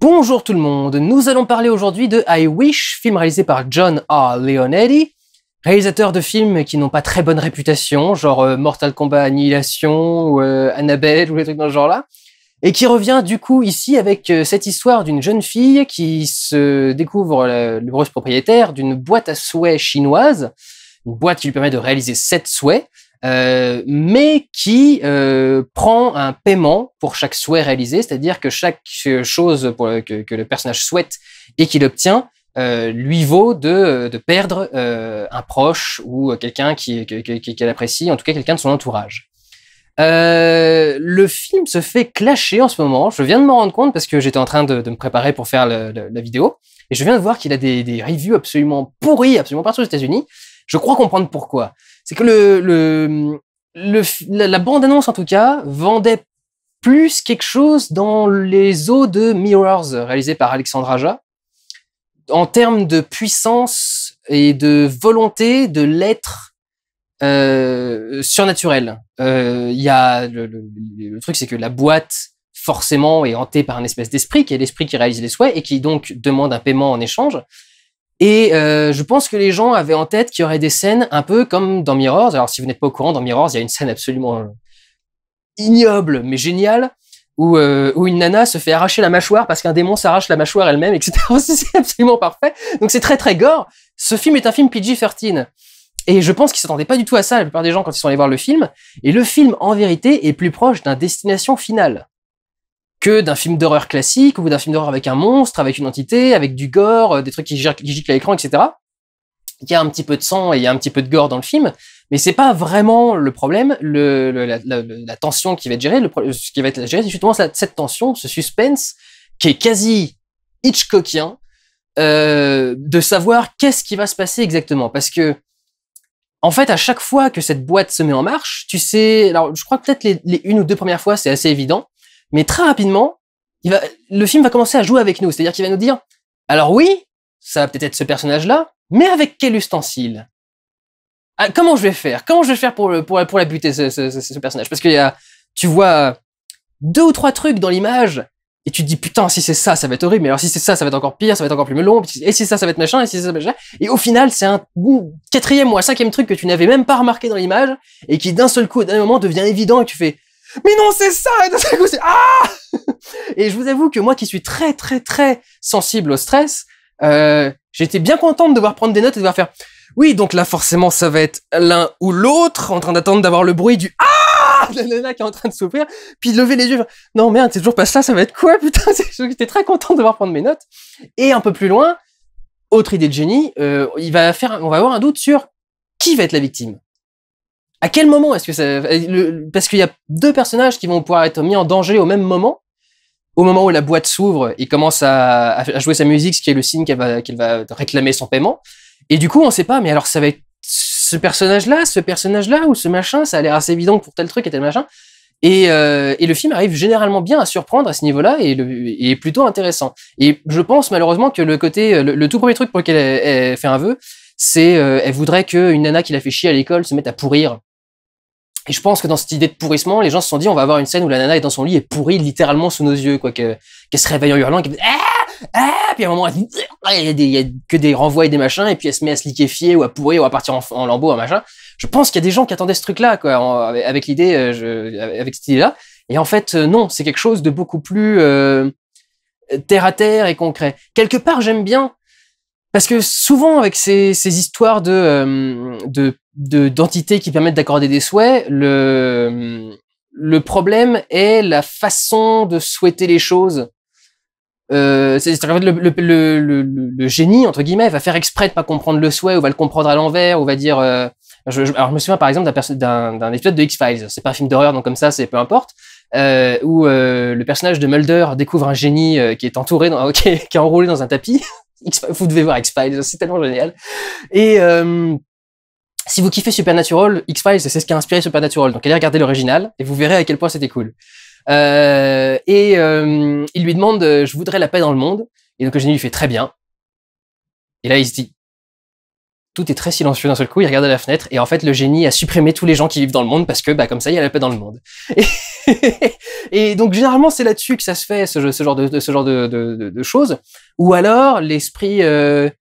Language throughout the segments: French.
Bonjour tout le monde, nous allons parler aujourd'hui de I Wish, film réalisé par John R. Leonetti, réalisateur de films qui n'ont pas très bonne réputation, genre Mortal Kombat Annihilation ou Annabelle ou des trucs dans ce genre-là, et qui revient du coup ici avec cette histoire d'une jeune fille qui se découvre l'heureuse propriétaire d'une boîte à souhaits chinoise, une boîte qui lui permet de réaliser 7 souhaits, mais qui prend un paiement pour chaque souhait réalisé, c'est-à-dire que chaque chose que le personnage souhaite et qu'il obtient lui vaut de perdre un proche ou quelqu'un qu'elle apprécie, en tout cas quelqu'un de son entourage. Le film se fait clasher en ce moment. Je viens de m'en rendre compte parce que j'étais en train de me préparer pour faire la vidéo et je viens de voir qu'il a des reviews absolument pourries, absolument partout aux États-Unis. Je crois comprendre pourquoi. C'est que la bande-annonce, en tout cas, vendait plus quelque chose dans les eaux de Mirrors, réalisé par Alexandre Aja, en termes de puissance et de volonté de l'être surnaturel. Il y a le truc, c'est que la boîte, forcément, est hantée par un espèce d'esprit, qui est l'esprit qui réalise les souhaits et qui donc demande un paiement en échange. Et je pense que les gens avaient en tête qu'il y aurait des scènes un peu comme dans Mirrors. Alors si vous n'êtes pas au courant, dans Mirrors, il y a une scène absolument ignoble mais géniale où une nana se fait arracher la mâchoire parce qu'un démon s'arrache la mâchoire elle-même, etc. C'est absolument parfait. Donc c'est très très gore. Ce film est un film PG-13. Et je pense qu'ils s'attendaient pas du tout à ça, la plupart des gens, quand ils sont allés voir le film. Et le film, en vérité, est plus proche d'un Destination Finale que d'un film d'horreur classique ou d'un film d'horreur avec un monstre, avec une entité, avec du gore, des trucs qui giclent à l'écran, etc. Il y a un petit peu de sang et il y a un petit peu de gore dans le film, mais c'est pas vraiment le problème. La tension qui va être gérée, ce qui va être géré, c'est justement cette tension, ce suspense qui est quasi Hitchcockien, de savoir qu'est-ce qui va se passer exactement. Parce que, en fait, à chaque fois que cette boîte se met en marche, tu sais, alors je crois que peut-être les une ou deux premières fois, c'est assez évident, mais très rapidement, le film va commencer à jouer avec nous. C'est-à-dire qu'il va nous dire, alors oui, ça va peut-être être ce personnage-là, mais avec quel ustensile? Ah, comment je vais faire? Comment je vais faire pour la buter, ce personnage? Parce que tu vois 2 ou 3 trucs dans l'image, et tu te dis, putain, si c'est ça, ça va être horrible, mais alors si c'est ça, ça va être encore pire, ça va être encore plus long, et si ça va être machin, et si ça va être machin. Et au final, c'est un 4e ou un 5e truc que tu n'avais même pas remarqué dans l'image, et qui d'un seul coup, d'un moment, devient évident, et tu fais, mais non, c'est ça! Et d'un seul coup, c'est Et je vous avoue que moi qui suis très très très sensible au stress, j'étais bien content de devoir prendre des notes et de devoir faire oui, donc là forcément ça va être l'un ou l'autre en train d'attendre d'avoir le bruit du de la nana qui est en train de souffrir, puis de lever les yeux, non merde, c'est toujours pas ça va être quoi, putain. J'étais très content de devoir prendre mes notes. Et un peu plus loin, autre idée de génie, on va avoir un doute sur qui va être la victime. À quel moment est-ce que ça... Parce qu'il y a 2 personnages qui vont pouvoir être mis en danger au même moment. Au moment où la boîte s'ouvre et commence à jouer sa musique, ce qui est le signe qu'elle va réclamer son paiement. Et du coup, on sait pas, mais alors ça va être ce personnage-là, ou ce machin, ça a l'air assez évident pour tel truc et tel machin. Et le film arrive généralement bien à surprendre à ce niveau-là et est plutôt intéressant. Et je pense malheureusement que le tout premier truc pour lequel elle fait un vœu, c'est elle voudrait qu'une nana qui l'a fait chier à l'école se mette à pourrir. Et je pense que dans cette idée de pourrissement, les gens se sont dit, on va avoir une scène où la nana est dans son lit et pourrit littéralement sous nos yeux, quoi, qu'elle se réveille en hurlant, qu'elle fait puis à un moment, il y a que des renvois et des machins, et puis elle se met à se liquéfier ou à pourrir ou à partir en lambeaux, un machin. Je pense qu'il y a des gens qui attendaient ce truc-là, quoi, avec l'idée, avec cette idée-là. Et en fait, non, c'est quelque chose de beaucoup plus terre à terre et concret. Quelque part, j'aime bien. Parce que souvent, avec ces histoires d'entités qui permettent d'accorder des souhaits, le problème est la façon de souhaiter les choses. C'est-à-dire qu'en fait, le génie, entre guillemets, va faire exprès de pas comprendre le souhait, ou va le comprendre à l'envers, ou va dire... alors, je me souviens, par exemple, d'un épisode de X-Files. C'est pas un film d'horreur, donc comme ça, c'est peu importe. Où le personnage de Mulder découvre un génie qui est entouré, qui est enroulé dans un tapis. Vous devez voir X-Files, c'est tellement génial. Et si vous kiffez Supernatural, X-Files, c'est ce qui a inspiré Supernatural. Donc allez regarder l'original et vous verrez à quel point c'était cool. Il lui demande, je voudrais la paix dans le monde. Et donc le génie lui fait très bien. Et là il se dit, tout est très silencieux d'un seul coup, il regarde à la fenêtre, et en fait, le génie a supprimé tous les gens qui vivent dans le monde, parce que, bah, comme ça, il y a la paix dans le monde. Et, et donc, généralement, c'est là-dessus que ça se fait, ce genre de choses. Ou alors, l'esprit, c'est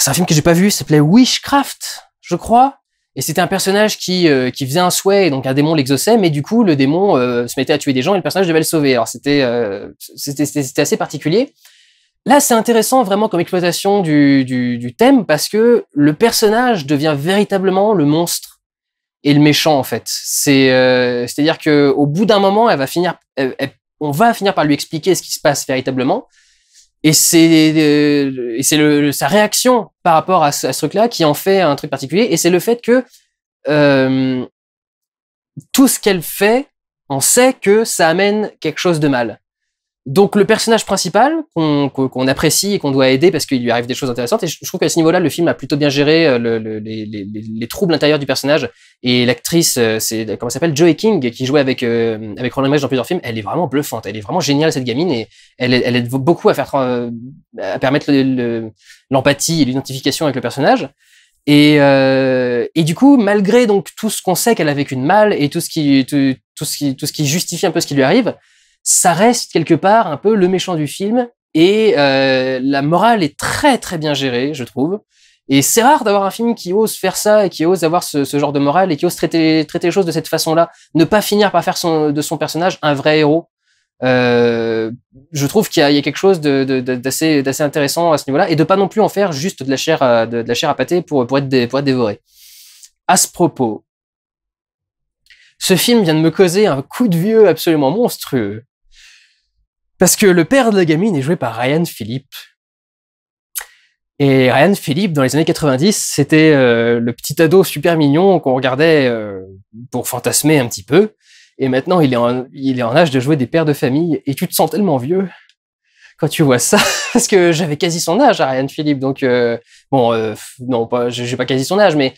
un film que j'ai pas vu, ça s'appelait Wishcraft, je crois. Et c'était un personnage qui faisait un souhait, et donc un démon l'exauçait, mais du coup, le démon se mettait à tuer des gens, et le personnage devait le sauver. Alors, c'était assez particulier. Là, c'est intéressant vraiment comme exploitation du thème parce que le personnage devient véritablement le monstre et le méchant en fait. C'est-à-dire que au bout d'un moment, on va finir par lui expliquer ce qui se passe véritablement. Et c'est sa réaction par rapport à ce truc-là qui en fait un truc particulier. Et c'est le fait que tout ce qu'elle fait, on sait que ça amène quelque chose de mal. Donc le personnage principal qu'on apprécie et qu'on doit aider parce qu'il lui arrive des choses intéressantes, et je trouve qu'à ce niveau-là le film a plutôt bien géré les troubles intérieurs du personnage, et l'actrice c'est comment s'appelle, Joey King, qui jouait avec Roland Emmerich dans plusieurs films. Elle est vraiment bluffante, elle est vraiment géniale cette gamine, et elle aide beaucoup à faire à permettre l'empathie et l'identification avec le personnage. Et du coup, malgré donc tout ce qu'on sait qu'elle a vécu de mal et tout ce qui justifie un peu ce qui lui arrive, ça reste quelque part un peu le méchant du film, et la morale est très très bien gérée, je trouve. Et c'est rare d'avoir un film qui ose faire ça et qui ose avoir ce genre de morale et qui ose traiter les choses de cette façon-là, ne pas finir par faire de son personnage un vrai héros. Je trouve qu'il y a quelque chose d'assez intéressant à ce niveau-là, et de pas non plus en faire juste de la chair à pâté pour être dévoré. À ce propos, ce film vient de me causer un coup de vieux absolument monstrueux. Parce que le père de la gamine est joué par Ryan Phillippe. Et Ryan Phillippe, dans les années 90, c'était le petit ado super mignon qu'on regardait pour fantasmer un petit peu. Et maintenant, il est en âge de jouer des pères de famille, et tu te sens tellement vieux quand tu vois ça. Parce que j'avais quasi son âge à Ryan Phillippe, donc non, j'ai pas quasi son âge, mais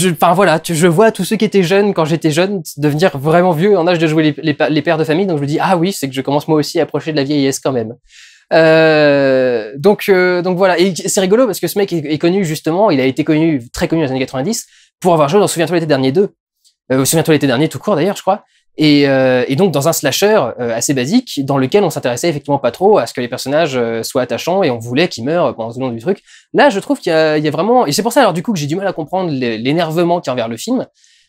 enfin voilà, je vois tous ceux qui étaient jeunes quand j'étais jeune devenir vraiment vieux en âge de jouer les pères de famille, donc je me dis ah oui, c'est que je commence moi aussi à approcher de la vieillesse quand même. Donc voilà, et c'est rigolo parce que ce mec est connu justement, il a été très connu dans les années 90 pour avoir joué dans Souviens-toi l'été dernier 2, Souviens-toi l'été dernier tout court d'ailleurs je crois. Et donc dans un slasher assez basique dans lequel on s'intéressait effectivement pas trop à ce que les personnages soient attachants, et on voulait qu'ils meurent pendant tout le long du truc. Là, je trouve qu'il y a vraiment, et c'est pour ça alors du coup que j'ai du mal à comprendre l'énervement qu'il y a envers le film.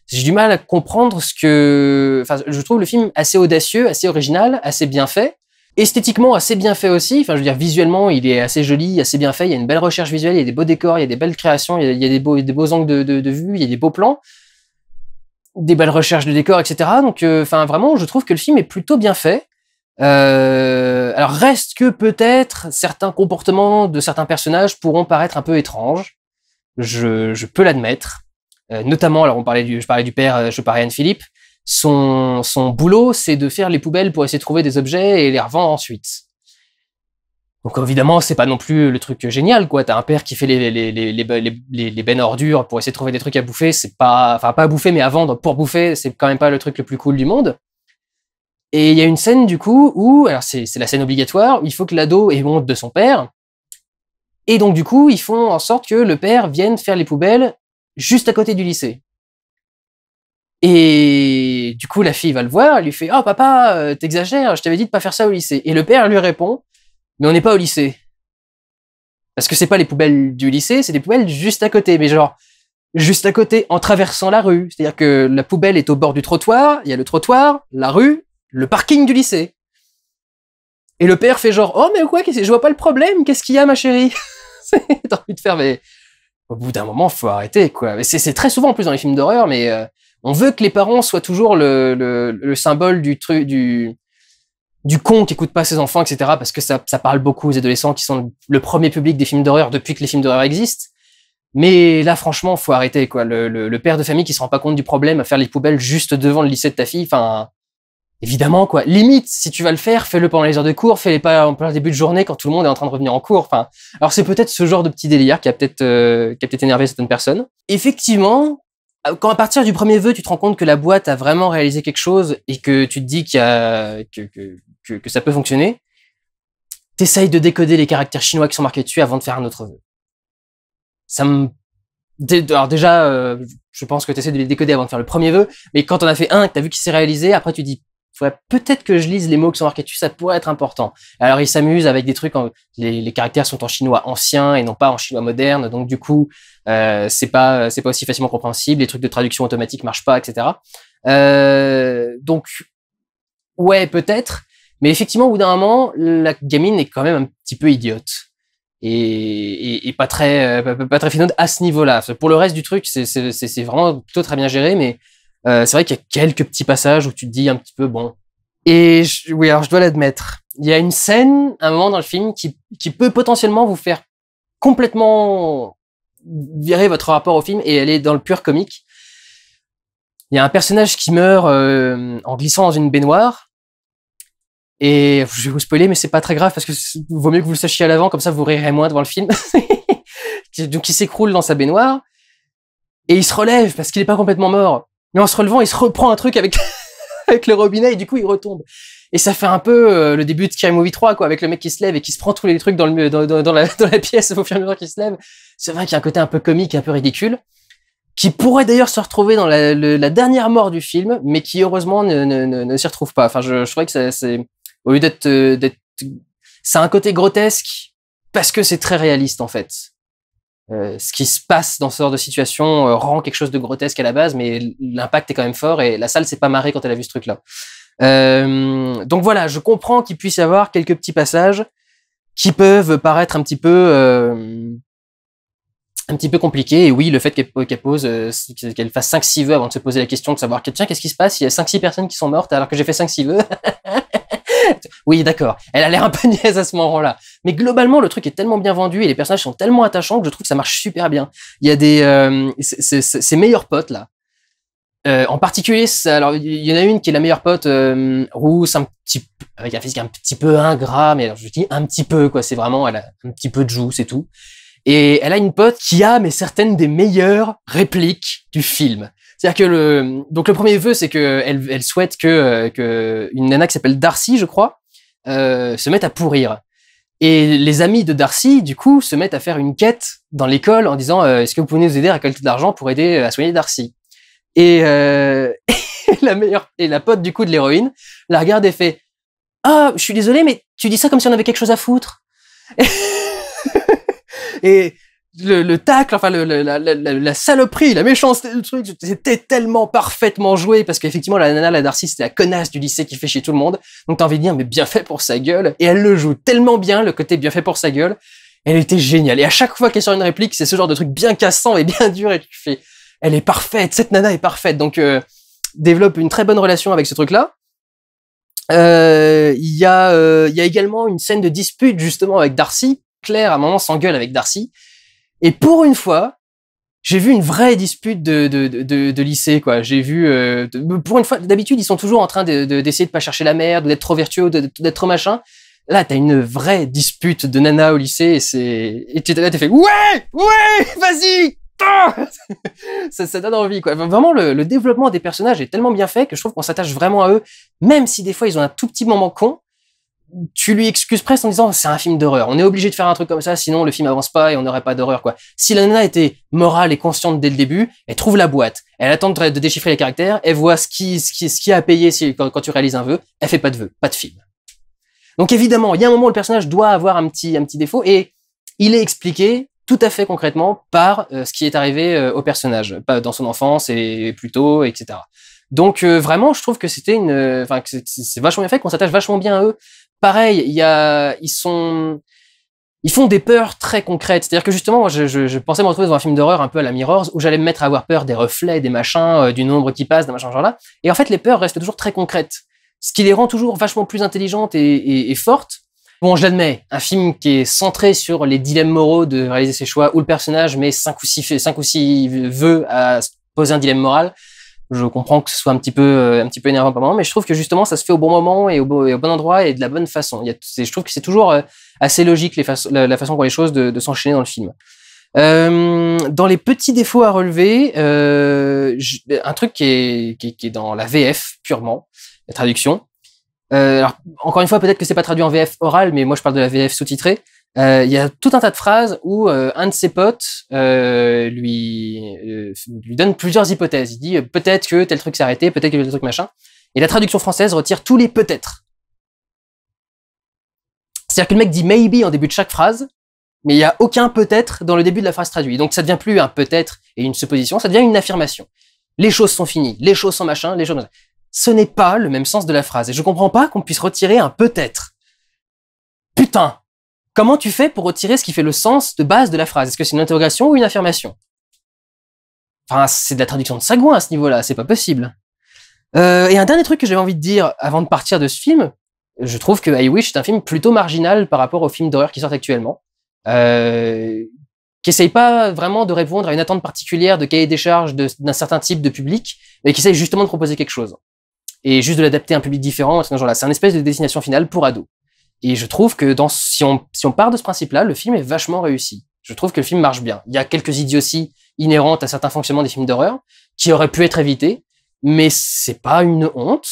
J'ai du mal à comprendre je trouve le film assez audacieux, assez original, assez bien fait, esthétiquement assez bien fait aussi. Enfin, je veux dire, visuellement, il est assez joli, assez bien fait. Il y a une belle recherche visuelle, il y a des beaux décors, il y a des belles créations, il y a des beaux angles de vue, il y a des beaux plans, des belles recherches de décors, etc. Donc, vraiment, je trouve que le film est plutôt bien fait. Alors, reste que peut-être certains comportements de certains personnages pourront paraître un peu étranges. Je peux l'admettre. Notamment, alors je parlais du père, je parlais Anne Philippe. Son boulot, c'est de faire les poubelles pour essayer de trouver des objets et les revendre ensuite. Donc évidemment, c'est pas non plus le truc génial, quoi. T'as un père qui fait les bennes ordures pour essayer de trouver des trucs à bouffer, c'est pas à bouffer, mais à vendre pour bouffer, c'est quand même pas le truc le plus cool du monde. Et il y a une scène, du coup, où, alors c'est la scène obligatoire, où il faut que l'ado ait honte de son père. Et donc, du coup, ils font en sorte que le père vienne faire les poubelles juste à côté du lycée. Et du coup, la fille va le voir, elle lui fait « Oh papa, t'exagères, je t'avais dit de pas faire ça au lycée. » Et le père lui répond « Mais on n'est pas au lycée. Parce que c'est pas les poubelles du lycée, c'est des poubelles juste à côté. » Mais genre, juste à côté, en traversant la rue. C'est-à-dire que la poubelle est au bord du trottoir, il y a le trottoir, la rue, le parking du lycée. Et le père fait genre « Oh mais quoi, je vois pas le problème, qu'est-ce qu'il y a ma chérie ?» T'as envie de faire, mais au bout d'un moment, faut arrêter, quoi. C'est très souvent en plus dans les films d'horreur, mais on veut que les parents soient toujours le symbole du truc, du con qui écoute pas ses enfants, etc. Parce que ça parle beaucoup aux adolescents qui sont le premier public des films d'horreur depuis que les films d'horreur existent. Mais là, franchement, faut arrêter, quoi. Le père de famille qui se rend pas compte du problème à faire les poubelles juste devant le lycée de ta fille, enfin, évidemment, quoi. Limite, si tu vas le faire, fais-le pendant les heures de cours, fais-les pas en plein début de journée quand tout le monde est en train de revenir en cours. Enfin, alors c'est peut-être ce genre de petit délire qui a peut-être énervé certaines personnes. Effectivement, quand à partir du premier vœu, tu te rends compte que la boîte a vraiment réalisé quelque chose et que tu te dis que ça peut fonctionner, t'essayes de décoder les caractères chinois qui sont marqués dessus avant de faire un autre vœu. Alors déjà, je pense que t'essaies de les décoder avant de faire le premier vœu, mais quand on a fait un, que t'as vu qu'il s'est réalisé, après tu dis, faudrait peut-être que je lise les mots qui sont marqués dessus, ça pourrait être important. Alors il s'amuse avec des trucs, les caractères sont en chinois ancien et non pas en chinois moderne, donc du coup, c'est pas aussi facilement compréhensible, les trucs de traduction automatique marchent pas, etc. Donc, ouais, peut-être, mais effectivement, au bout d'un moment, la gamine est quand même un petit peu idiote. Et pas très finaude à ce niveau-là. Pour le reste du truc, c'est vraiment plutôt très bien géré, mais c'est vrai qu'il y a quelques petits passages où tu te dis un petit peu bon. Et oui, alors je dois l'admettre, il y a une scène, un moment dans le film qui peut potentiellement vous faire complètement virer votre rapport au film, et elle est dans le pur comique. Il y a un personnage qui meurt en glissant dans une baignoire. Et je vais vous spoiler, mais c'est pas très grave parce que vaut mieux que vous le sachiez à l'avant, comme ça vous rirez moins devant le film. Donc il s'écroule dans sa baignoire et il se relève parce qu'il est pas complètement mort. Mais en se relevant, il se reprend un truc avec avec le robinet et du coup il retombe. Et ça fait un peu le début de Scary Movie 3, quoi, avec le mec qui se lève et qui se prend tous les trucs dans la pièce au fur et à mesure qu'il se lève. C'est vrai qu'il y a un côté un peu comique, un peu ridicule, qui pourrait d'ailleurs se retrouver dans la dernière mort du film, mais qui heureusement ne s'y retrouve pas. Enfin, je trouvais que c'est au lieu d'être, c'est un côté grotesque parce que c'est très réaliste en fait. Ce qui se passe dans ce genre de situation rend quelque chose de grotesque à la base, mais l'impact est quand même fort et la salle s'est pas marrée quand elle a vu ce truc-là. Donc voilà, je comprends qu'il puisse y avoir quelques petits passages qui peuvent paraître un petit peu compliqués. Et oui, le fait qu'elle fasse 5-6 vœux avant de se poser la question de savoir tiens, qu'est-ce qui se passe? Il y a 5-6 personnes qui sont mortes alors que j'ai fait 5-6 vœux. Oui, d'accord. Elle a l'air un peu niaise à ce moment-là. Mais globalement, le truc est tellement bien vendu et les personnages sont tellement attachants que je trouve que ça marche super bien. Il y a ses meilleurs potes, là. En particulier, alors, il y en a une qui est la meilleure pote, rousse, avec un physique un petit peu ingrat, mais alors, je dis un petit peu, quoi. C'est vraiment, elle a un petit peu de joues, c'est tout. Et elle a une pote qui a, mais certaines des meilleures répliques du film. C'est-à-dire que donc le premier vœu, c'est que elle souhaite que une nana qui s'appelle Darcy, je crois, se mette à pourrir. Et les amis de Darcy, du coup, se mettent à faire une quête dans l'école en disant est-ce que vous pouvez nous aider à récolter de l'argent pour aider à soigner Darcy? Et la pote du coup de l'héroïne la regarde et fait ah, je suis désolée, mais tu dis ça comme si on avait quelque chose à foutre. Et le tacle, enfin la saloperie, la méchanceté du truc, c'était tellement parfaitement joué parce qu'effectivement la nana, la Darcy, c'était la connasse du lycée qui fait chier tout le monde. Donc t'as envie de dire mais bien fait pour sa gueule. Et elle le joue tellement bien, le côté bien fait pour sa gueule. Elle était géniale. Et à chaque fois qu'elle sort une réplique, c'est ce genre de truc bien cassant et bien dur et tu fais elle est parfaite, cette nana est parfaite. Donc développe une très bonne relation avec ce truc-là. Il y a également une scène de dispute justement avec Darcy. Claire à un moment s'engueule avec Darcy. Et pour une fois, j'ai vu une vraie dispute de lycée, quoi. J'ai vu, pour une fois, d'habitude, ils sont toujours en train d'essayer de pas chercher la merde, d'être trop vertueux, d'être trop machin. Là, t'as une vraie dispute de nana au lycée et tu t'es fait, ouais, vas-y! Ça donne envie, quoi. Vraiment, le développement des personnages est tellement bien fait que je trouve qu'on s'attache vraiment à eux, même si des fois ils ont un tout petit moment con. Tu lui excuses presque en disant c'est un film d'horreur. On est obligé de faire un truc comme ça, sinon le film avance pas et on n'aurait pas d'horreur, quoi. Si la nana était morale et consciente dès le début, elle trouve la boîte, elle attend de déchiffrer les caractères, elle voit ce qui a à payer quand tu réalises un vœu, elle fait pas de vœu, pas de film. Donc évidemment, il y a un moment où le personnage doit avoir un petit défaut et il est expliqué tout à fait concrètement par ce qui est arrivé au personnage, pas dans son enfance et plus tôt, etc. Donc vraiment, je trouve que c'est vachement bien fait, qu'on s'attache vachement bien à eux. Pareil, ils font des peurs très concrètes. C'est-à-dire que justement, moi, je pensais me retrouver dans un film d'horreur un peu à la Mirrors, où j'allais me mettre à avoir peur des reflets, des machins, du nombre qui passe, d'un machin genre-là. Et en fait, les peurs restent toujours très concrètes. Ce qui les rend toujours vachement plus intelligentes et fortes. Bon, je l'admets, un film qui est centré sur les dilemmes moraux de réaliser ses choix, où le personnage met 5 ou 6 vœux à poser un dilemme moral. Je comprends que ce soit un petit peu énervant par moment, mais je trouve que justement ça se fait au bon moment et au bon endroit et de la bonne façon. Je trouve que c'est toujours assez logique la façon qu'ont les choses de s'enchaîner dans le film. Dans les petits défauts à relever, un truc qui est dans la VF purement, la traduction, Alors, encore une fois, peut-être que c'est pas traduit en VF oral, mais moi je parle de la VF sous-titrée. Il y a tout un tas de phrases où un de ses potes lui donne plusieurs hypothèses. Il dit peut-être que tel truc s'est arrêté, peut-être que tel truc machin. Et la traduction française retire tous les peut-être. C'est-à-dire que le mec dit maybe en début de chaque phrase, mais il y a aucun peut-être dans le début de la phrase traduite. Donc ça devient plus un peut-être et une supposition, ça devient une affirmation. Les choses sont finies, les choses sont machin, les choses... Ce n'est pas le même sens de la phrase. Et je comprends pas qu'on puisse retirer un peut-être. Putain! Comment tu fais pour retirer ce qui fait le sens de base de la phrase? Est-ce que c'est une interrogation ou une affirmation? Enfin, c'est de la traduction de sagouin à ce niveau-là, c'est pas possible. Et un dernier truc que j'avais envie de dire avant de partir de ce film, je trouve que I Wish est un film plutôt marginal par rapport aux films d'horreur qui sortent actuellement. Qui essaye pas vraiment de répondre à une attente particulière de cahier des charges d'un certain type de public, mais qui essaye justement de proposer quelque chose. Et juste de l'adapter à un public différent, ce genre-là. C'est un espèce de destination finale pour ados. Et je trouve que si on part de ce principe-là, le film est vachement réussi. Je trouve que le film marche bien. Il y a quelques idioties inhérentes à certains fonctionnements des films d'horreur qui auraient pu être évités, mais c'est pas une honte.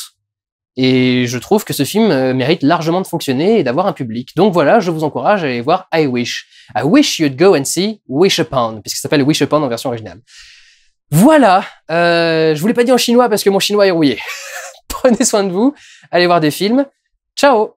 Et je trouve que ce film mérite largement de fonctionner et d'avoir un public. Donc voilà, je vous encourage à aller voir I Wish. I wish you'd go and see Wish Upon, puisque ça s'appelle Wish Upon en version originale. Voilà, je vous l'ai pas dit en chinois parce que mon chinois est rouillé. Prenez soin de vous, allez voir des films. Ciao!